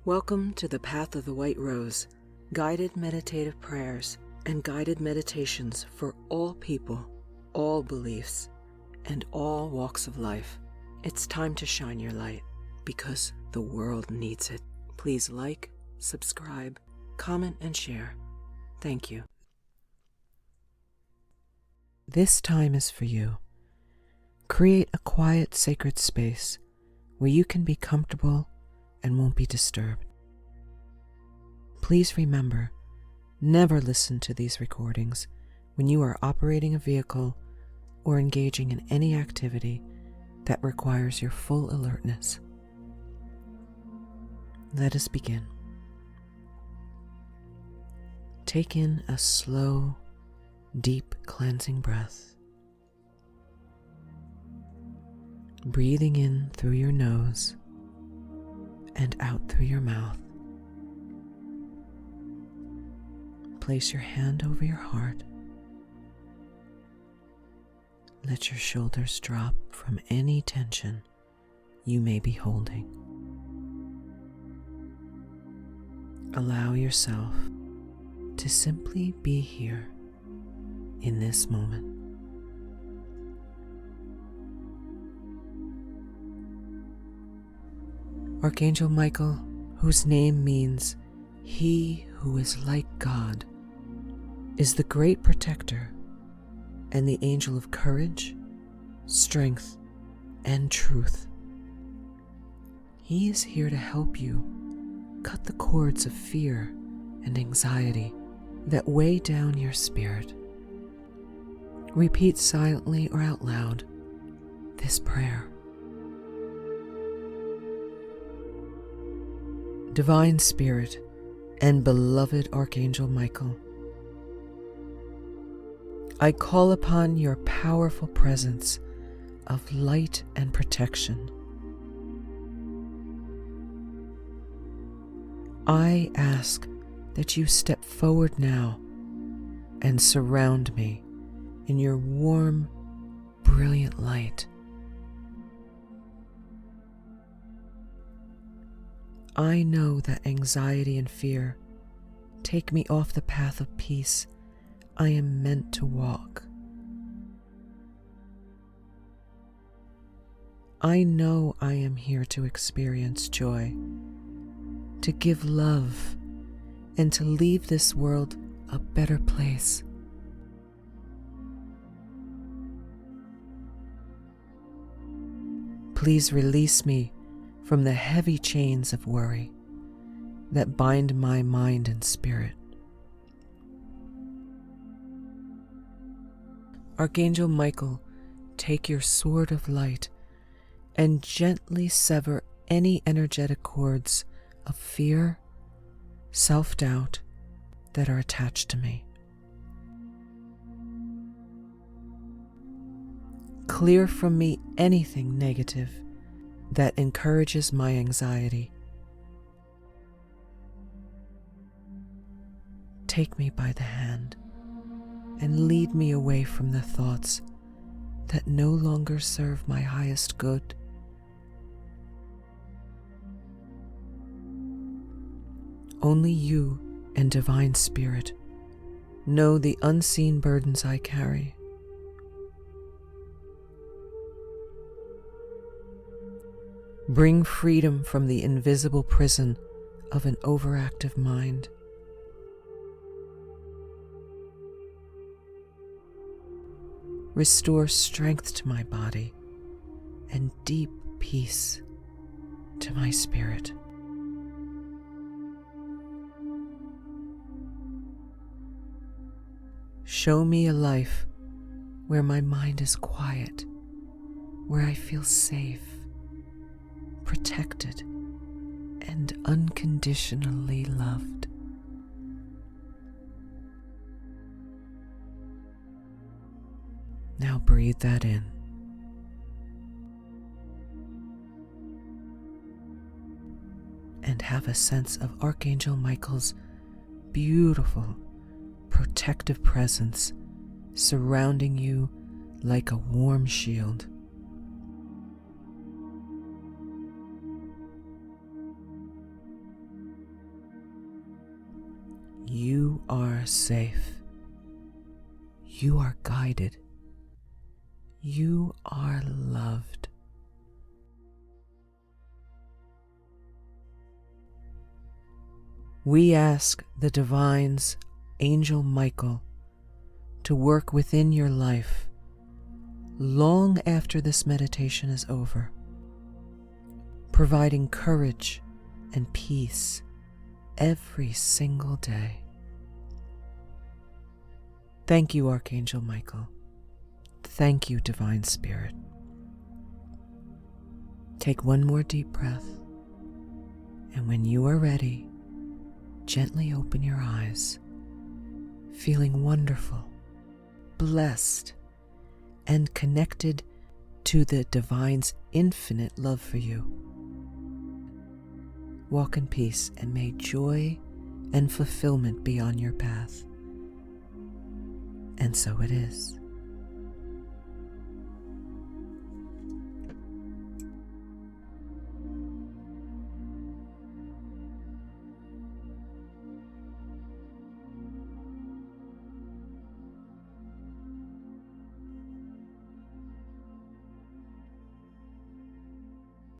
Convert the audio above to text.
Welcome to the Path of the White Rose, guided meditative prayers and guided meditations for all people, all beliefs, and all walks of life. It's time to shine your light because the world needs it. Please like, subscribe, comment, and share. Thank you. This time is for you. Create a quiet, sacred space where you can be comfortable and won't be disturbed. Please remember, never listen to these recordings when you are operating a vehicle or engaging in any activity that requires your full alertness. Let us begin. Take in a slow, deep cleansing breath. Breathing in through your nose and out through your mouth. Place your hand over your heart. Let your shoulders drop from any tension you may be holding. Allow yourself to simply be here in this moment. Archangel Michael, whose name means He who is like God, is the great protector and the angel of courage, strength, and truth. He is here to help you cut the cords of fear and anxiety that weigh down your spirit. Repeat silently or out loud this prayer. Divine Spirit and beloved Archangel Michael, I call upon your powerful presence of light and protection. I ask that you step forward now and surround me in your warm, brilliant light. I know that anxiety and fear take me off the path of peace I am meant to walk. I know I am here to experience joy, to give love, and to leave this world a better place. Please release me from the heavy chains of worry that bind my mind and spirit. Archangel Michael, take your sword of light and gently sever any energetic cords of fear, self-doubt that are attached to me. Clear from me anything negative that encourages my anxiety. Take me by the hand and lead me away from the thoughts that no longer serve my highest good. Only you and Divine Spirit know the unseen burdens I carry. Bring freedom from the invisible prison of an overactive mind. Restore strength to my body and deep peace to my spirit. Show me a life where my mind is quiet, where I feel safe, protected, and unconditionally loved. Now breathe that in. And have a sense of Archangel Michael's beautiful, protective presence surrounding you like a warm shield. You are safe. You are guided. You are loved. We ask the Divine's Angel Michael to work within your life long after this meditation is over, providing courage and peace every single day. Thank you, Archangel Michael. Thank you, Divine Spirit. Take one more deep breath, and when you are ready, gently open your eyes, feeling wonderful, blessed, and connected to the Divine's infinite love for you. Walk in peace, and may joy and fulfillment be on your path. And so it is.